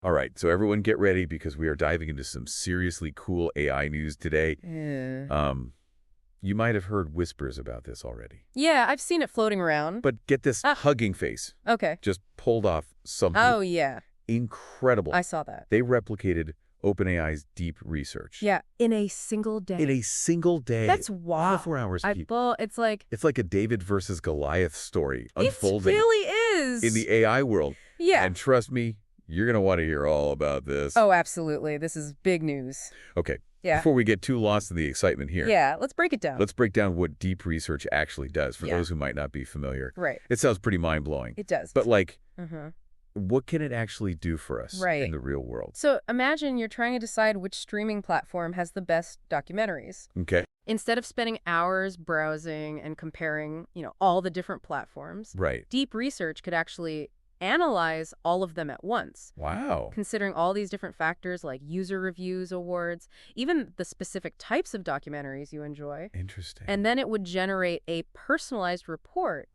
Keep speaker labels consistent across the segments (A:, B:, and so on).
A: All right, so everyone get ready because we are diving into some seriously cool AI news today. You might have heard whispers about this already.
B: Yeah, I've seen it floating around.
A: But get this,
B: Ah.
A: Hugging Face
B: Okay.
A: just pulled off something
B: Oh, yeah.
A: incredible.
B: I saw that.
A: They replicated OpenAI's deep research.
B: Yeah, in a single day.
A: In a single day.
B: That's wild.
A: 24 hours, people.
B: It's like...
A: It's like a David versus Goliath story unfolding
B: It really is.
A: in the AI world.
B: Yeah.
A: And trust me, you're going to want to hear all about this.
B: Oh, absolutely. This is big news.
A: Okay.
B: Yeah.
A: Before we get too lost in the excitement here.
B: Yeah, let's break it down.
A: Let's break down what deep research actually does for
B: Yeah.
A: those who might not be familiar.
B: Right.
A: It sounds pretty mind-blowing.
B: It does.
A: But like,
B: Mm-hmm.
A: what can it actually do for us
B: Right.
A: in the real world?
B: So imagine you're trying to decide which streaming platform has the best documentaries.
A: Okay.
B: Instead of spending hours browsing and comparing, all the different platforms,
A: Right.
B: deep research could actually analyze all of them at once.
A: Wow.
B: Considering all these different factors like user reviews, awards, even the specific types of documentaries you enjoy.
A: Interesting.
B: And then it would generate a personalized report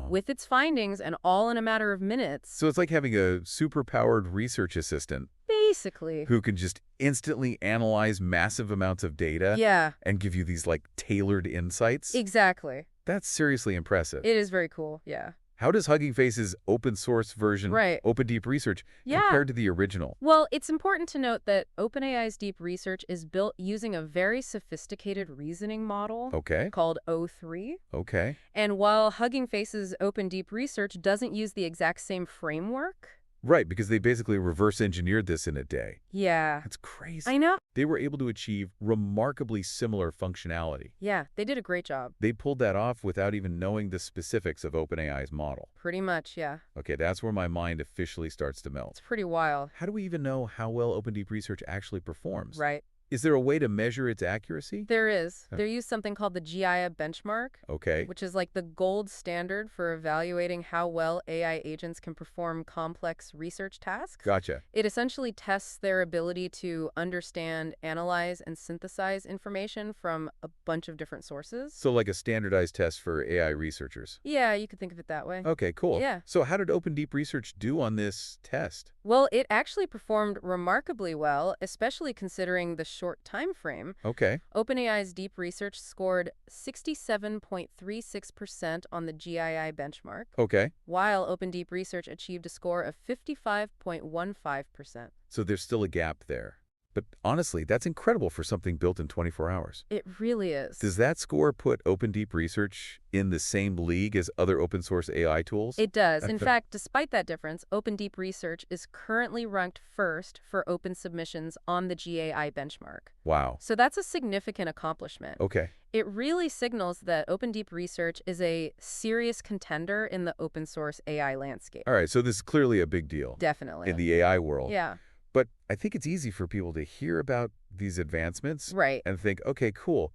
B: with its findings, and all in a matter of minutes.
A: So it's like having a super-powered research assistant
B: Basically.
A: who can just instantly analyze massive amounts of data
B: Yeah.
A: and give you these like tailored insights.
B: Exactly.
A: That's seriously impressive.
B: It is very cool. Yeah.
A: How does Hugging Face's open source version,
B: Right.
A: Open Deep Research,
B: Yeah.
A: compare to the original?
B: Well, it's important to note that OpenAI's deep research is built using a very sophisticated reasoning model
A: Okay.
B: called O3.
A: Okay.
B: And while Hugging Face's open deep research doesn't use the exact same framework.
A: Right, because they basically reverse engineered this in a day.
B: Yeah.
A: That's crazy.
B: I know.
A: They were able to achieve remarkably similar functionality.
B: Yeah, they did a great job.
A: They pulled that off without even knowing the specifics of OpenAI's model.
B: Pretty much, yeah.
A: Okay, that's where my mind officially starts to melt.
B: It's pretty wild.
A: How do we even know how well Open Deep Research actually performs?
B: Right.
A: Is there a way to measure its accuracy?
B: There is. They use something called the GIA benchmark,
A: Okay.
B: which is like the gold standard for evaluating how well AI agents can perform complex research tasks.
A: Gotcha.
B: It essentially tests their ability to understand, analyze, and synthesize information from a bunch of different sources.
A: So like a standardized test for AI researchers.
B: Yeah, you could think of it that way.
A: Okay, cool.
B: Yeah.
A: So how did Open Deep Research do on this test?
B: Well, it actually performed remarkably well, especially considering the short time frame.
A: Okay.
B: OpenAI's deep research scored 67.36% on the GII benchmark,
A: Okay.
B: while Open Deep Research achieved a score of 55.15%.
A: So there's still a gap there. But honestly, that's incredible for something built in 24 hours.
B: It really is.
A: Does that score put Open Deep Research in the same league as other open source AI tools?
B: It does. In fact, despite that difference, Open Deep Research is currently ranked first for open submissions on the GAI benchmark.
A: Wow.
B: So that's a significant accomplishment.
A: Okay.
B: It really signals that Open Deep Research is a serious contender in the open source AI landscape.
A: All right, so this is clearly a big deal.
B: Definitely.
A: In the AI world.
B: Yeah.
A: But I think it's easy for people to hear about these advancements
B: Right.
A: and think, okay, cool.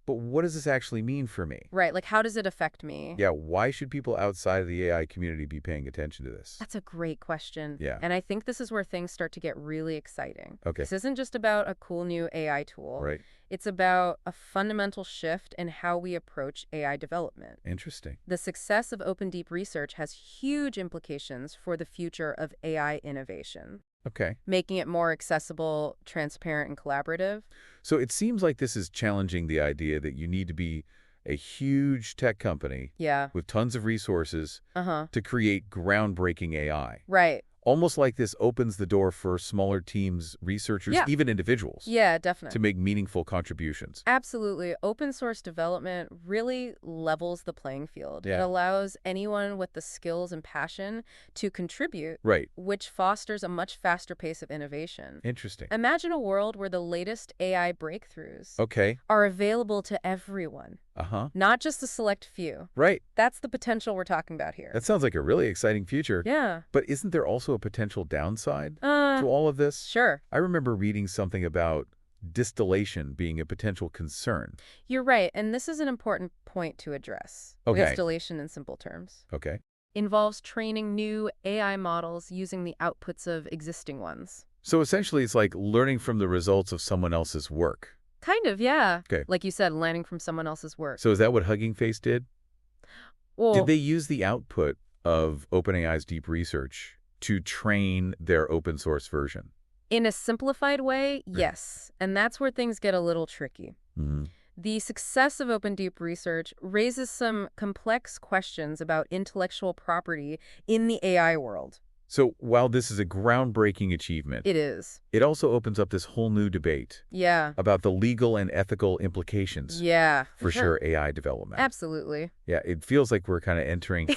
A: But what does this actually mean for me?
B: Right. Like, how does it affect me?
A: Yeah, why should people outside of the AI community be paying attention to this?
B: That's a great question.
A: Yeah.
B: And I think this is where things start to get really exciting.
A: Okay.
B: This isn't just about a cool new AI tool.
A: Right.
B: It's about a fundamental shift in how we approach AI development.
A: Interesting.
B: The success of Open Deep Research has huge implications for the future of AI innovation.
A: Okay.
B: Making it more accessible, transparent, and collaborative.
A: So it seems like this is challenging the idea that you need to be a huge tech company
B: Yeah.
A: with tons of resources to create groundbreaking AI.
B: Right.
A: Almost like this opens the door for smaller teams, researchers,
B: Yeah.
A: even individuals,
B: Yeah,
A: to
B: definitely.
A: make meaningful contributions.
B: Absolutely. Open source development really levels the playing field. It
A: Yeah.
B: allows anyone with the skills and passion to contribute,
A: Right.
B: which fosters a much faster pace of innovation.
A: Interesting.
B: Imagine a world where the latest AI breakthroughs
A: Okay.
B: are available to everyone, not just the select few.
A: Right.
B: That's the potential we're talking about here.
A: That sounds like a really exciting future.
B: Yeah.
A: But isn't there also a potential downside to all of this?
B: Sure.
A: I remember reading something about distillation being a potential concern.
B: You're right, and this is an important point to address.
A: Okay.
B: Distillation in simple terms.
A: Okay.
B: Involves training new AI models using the outputs of existing ones.
A: So essentially it's like learning from the results of someone else's work.
B: Kind of, yeah.
A: Okay.
B: Like you said, learning from someone else's work.
A: So is that what Hugging Face did?
B: Well,
A: Did they use the output of OpenAI's deep research to train their open source version.
B: In a simplified way, yes. And that's where things get a little tricky.
A: Mhm.
B: The success of open deep research raises some complex questions about intellectual property in the AI world.
A: So while this is a groundbreaking achievement,
B: It is.
A: it also opens up this whole new debate
B: Yeah.
A: about the legal and ethical implications
B: Yeah.
A: for sure AI development.
B: Absolutely.
A: Yeah, it feels like we're kind of entering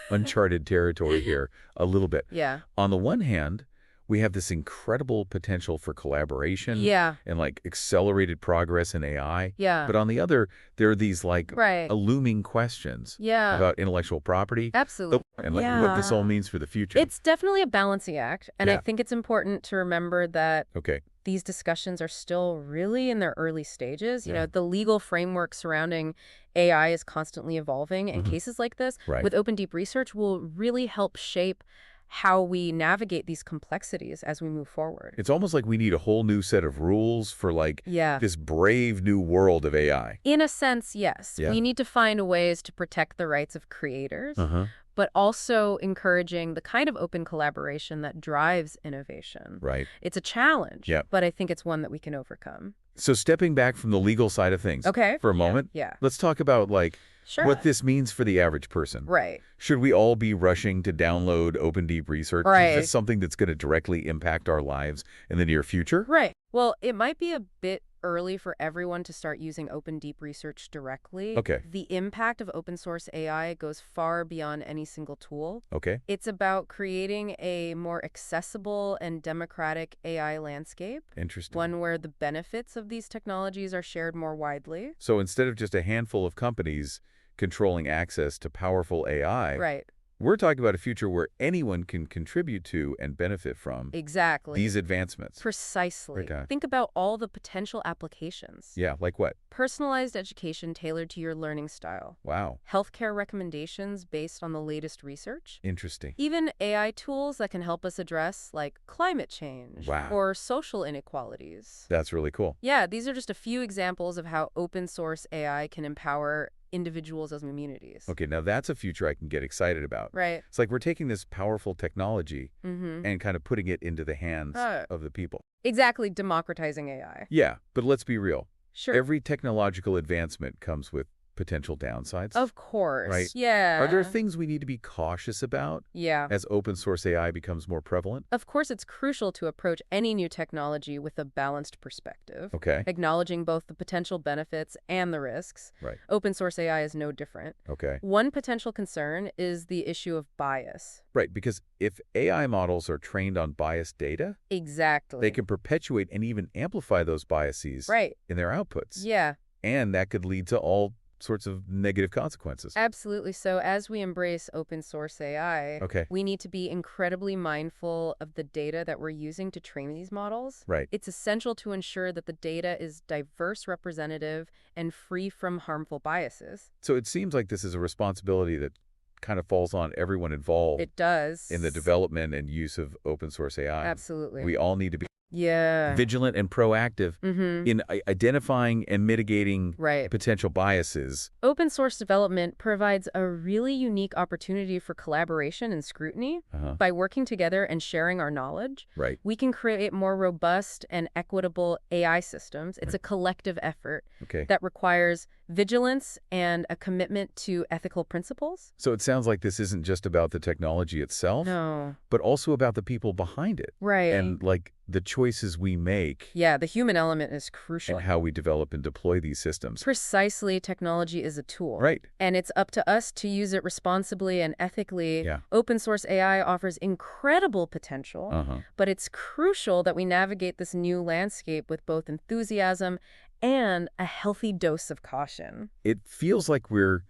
A: uncharted territory here a little bit.
B: Yeah.
A: On the one hand, we have this incredible potential for collaboration
B: Yeah.
A: and like accelerated progress in AI.
B: Yeah.
A: But on the other, there are these like
B: Right.
A: looming questions
B: Yeah.
A: about intellectual property
B: Absolutely.
A: and like what this all means for the future.
B: It's definitely a balancing act. And I
A: Yeah.
B: think it's important to remember that
A: Okay.
B: these discussions are still really in their early stages. You
A: Yeah.
B: know, the legal framework surrounding AI is constantly evolving, and cases like this
A: Right.
B: with open deep research will really help shape how we navigate these complexities as we move forward.
A: It's almost like we need a whole new set of rules for like
B: Yeah.
A: this brave new world of AI.
B: In a sense, yes.
A: Yeah.
B: We need to find ways to protect the rights of creators,
A: Uh-huh.
B: but also encouraging the kind of open collaboration that drives innovation.
A: Right.
B: It's a challenge,
A: Yeah.
B: but I think it's one that we can overcome.
A: So stepping back from the legal side of things
B: Okay.
A: for a moment,
B: Yeah.
A: let's talk about like
B: Sure.
A: what this means for the average person.
B: Right.
A: Should we all be rushing to download open deep research?
B: Right.
A: Is this something that's going to directly impact our lives in the near future?
B: Right. Well, it might be a bit early for everyone to start using open deep research directly.
A: Okay.
B: The impact of open source AI goes far beyond any single tool.
A: Okay.
B: It's about creating a more accessible and democratic AI landscape,
A: Interesting.
B: one where the benefits of these technologies are shared more widely.
A: So instead of just a handful of companies controlling access to powerful AI,
B: Right.
A: we're talking about a future where anyone can contribute to and benefit from
B: Exactly.
A: these advancements.
B: Precisely.
A: Right on.
B: Think about all the potential applications.
A: Yeah, like what?
B: Personalized education tailored to your learning style.
A: Wow.
B: Healthcare recommendations based on the latest research.
A: Interesting.
B: Even AI tools that can help us address, like, climate change
A: Wow.
B: or social inequalities.
A: That's really cool.
B: Yeah, these are just a few examples of how open source AI can empower individuals as communities.
A: Okay, now that's a future I can get excited about.
B: Right.
A: It's like we're taking this powerful technology
B: Mm-hmm.
A: and kind of putting it into the hands
B: Oh.
A: of the people.
B: Exactly, democratizing AI.
A: Yeah, but let's be real.
B: Sure.
A: Every technological advancement comes with potential downsides.
B: Of course.
A: Right.
B: Yeah.
A: Are there things we need to be cautious about
B: Yeah.
A: as open source AI becomes more prevalent?
B: Of course, it's crucial to approach any new technology with a balanced perspective,
A: Okay.
B: acknowledging both the potential benefits and the risks.
A: Right.
B: Open source AI is no different.
A: Okay.
B: One potential concern is the issue of bias.
A: Right, because if AI models are trained on biased data,
B: Exactly.
A: they can perpetuate and even amplify those biases
B: Right.
A: in their outputs.
B: Yeah,
A: And that could lead to all sorts of negative consequences.
B: absolutely. So as we embrace open source AI,
A: Okay.
B: we need to be incredibly mindful of the data that we're using to train these models.
A: Right.
B: It's essential to ensure that the data is diverse, representative, and free from harmful biases.
A: So it seems like this is a responsibility that kind of falls on everyone involved
B: It does.
A: in the development and use of open source AI.
B: Absolutely.
A: We all need to be
B: Yeah.
A: vigilant and proactive
B: Mm-hmm.
A: in identifying and mitigating
B: Right.
A: potential biases.
B: Open source development provides a really unique opportunity for collaboration and scrutiny.
A: Uh-huh.
B: By working together and sharing our knowledge,
A: Right.
B: we can create more robust and equitable AI systems. It's a collective effort
A: Okay.
B: that requires vigilance and a commitment to ethical principles.
A: So it sounds like this isn't just about the technology itself,
B: No.
A: but also about the people behind it
B: Right.
A: and like the choices we make
B: Yeah, the human element is crucial.
A: and how we develop and deploy these systems.
B: Precisely, technology is a tool.
A: Right.
B: And it's up to us to use it responsibly and ethically.
A: Yeah.
B: Open source AI offers incredible potential,
A: Uh-huh.
B: but it's crucial that we navigate this new landscape with both enthusiasm and a healthy dose of caution.
A: It feels like we're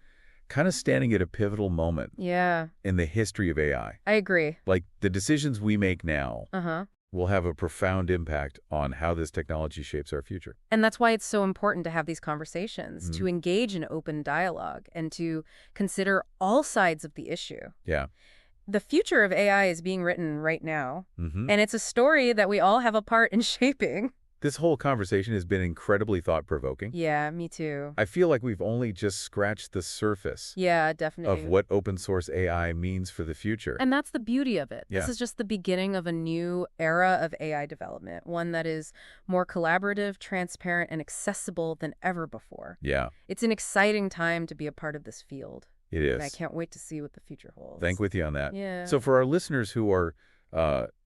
A: kind of standing at a pivotal moment
B: Yeah,
A: in the history of AI.
B: I agree.
A: Like the decisions we make now
B: Uh-huh.
A: will have a profound impact on how this technology shapes our future.
B: And that's why it's so important to have these conversations, to engage in open dialogue, and to consider all sides of the issue.
A: Yeah.
B: The future of AI is being written right now,
A: Mm-hmm.
B: and it's a story that we all have a part in shaping.
A: This whole conversation has been incredibly thought-provoking.
B: Yeah, me too.
A: I feel like we've only just scratched the surface
B: Yeah,
A: of
B: definitely.
A: what open source AI means for the future.
B: And that's the beauty of it. This
A: Yeah,
B: is just the beginning of a new era of AI development, one that is more collaborative, transparent, and accessible than ever before.
A: yeah,
B: It's an exciting time to be a part of this field,
A: it
B: and I
A: is.
B: can't wait to see what the future
A: Thank
B: holds.
A: with you on that.
B: Yeah.
A: So for our listeners who are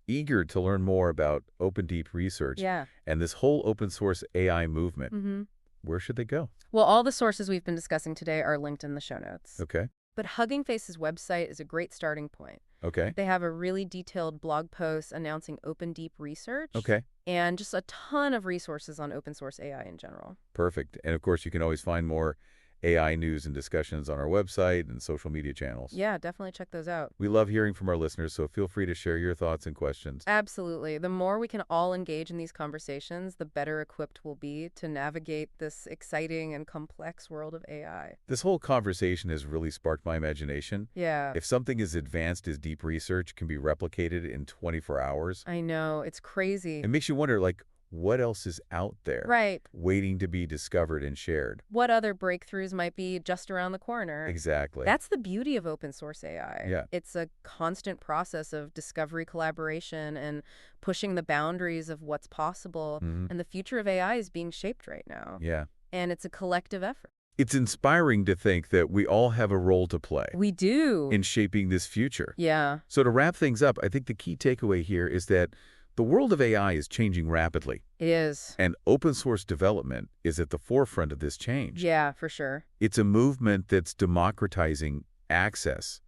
A: eager to learn more about open deep research
B: Yeah.
A: and this whole open source AI movement,
B: Mm-hmm.
A: where should they go?
B: Well, all the sources we've been discussing today are linked in the show notes.
A: Okay,
B: But Hugging Face's website is a great starting point.
A: okay,
B: They have a really detailed blog post announcing open deep research
A: okay,
B: and just a ton of resources on open source AI in general.
A: perfect. And of course, you can always find more AI news and discussions on our website and social media channels.
B: Yeah, definitely check those out.
A: We love hearing from our listeners, so feel free to share your thoughts and questions.
B: Absolutely. The more we can all engage in these conversations, the better equipped we'll be to navigate this exciting and complex world of AI.
A: This whole conversation has really sparked my imagination.
B: Yeah,
A: If something as advanced as deep research can be replicated in 24 hours,
B: I know. It's crazy.
A: it makes you wonder, like, what else is out there
B: Right.
A: waiting to be discovered and shared?
B: What other breakthroughs might be just around the corner?
A: Exactly.
B: That's the beauty of open source AI.
A: Yeah.
B: It's a constant process of discovery, collaboration, and pushing the boundaries of what's possible.
A: Hmm.
B: And the future of AI is being shaped right now.
A: Yeah.
B: And it's a collective effort.
A: It's inspiring to think that we all have a role to play
B: We do.
A: in shaping this future.
B: Yeah.
A: So to wrap things up, I think the key takeaway here is that the world of AI is changing rapidly,
B: It is.
A: and open source development is at the forefront of this change.
B: Yeah, for sure.
A: It's a movement that's democratizing access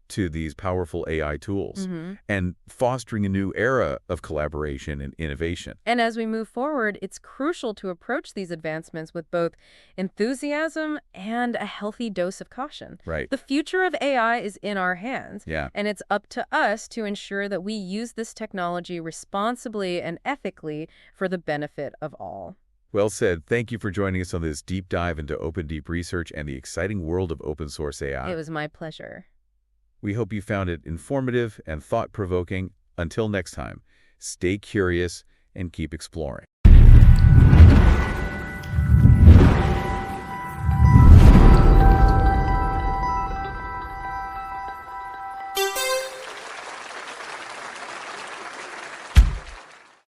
A: to these powerful AI tools
B: Hmm.
A: and fostering a new era of collaboration and innovation.
B: And as we move forward, it's crucial to approach these advancements with both enthusiasm and a healthy dose of caution.
A: Right.
B: The future of AI is in our hands,
A: Yeah.
B: and it's up to us to ensure that we use this technology responsibly and ethically for the benefit of all.
A: Well said. Thank you for joining us on this deep dive into open deep research and the exciting world of open source AI.
B: It was my pleasure.
A: We hope you found it informative and thought-provoking. Until next time, stay curious and keep exploring.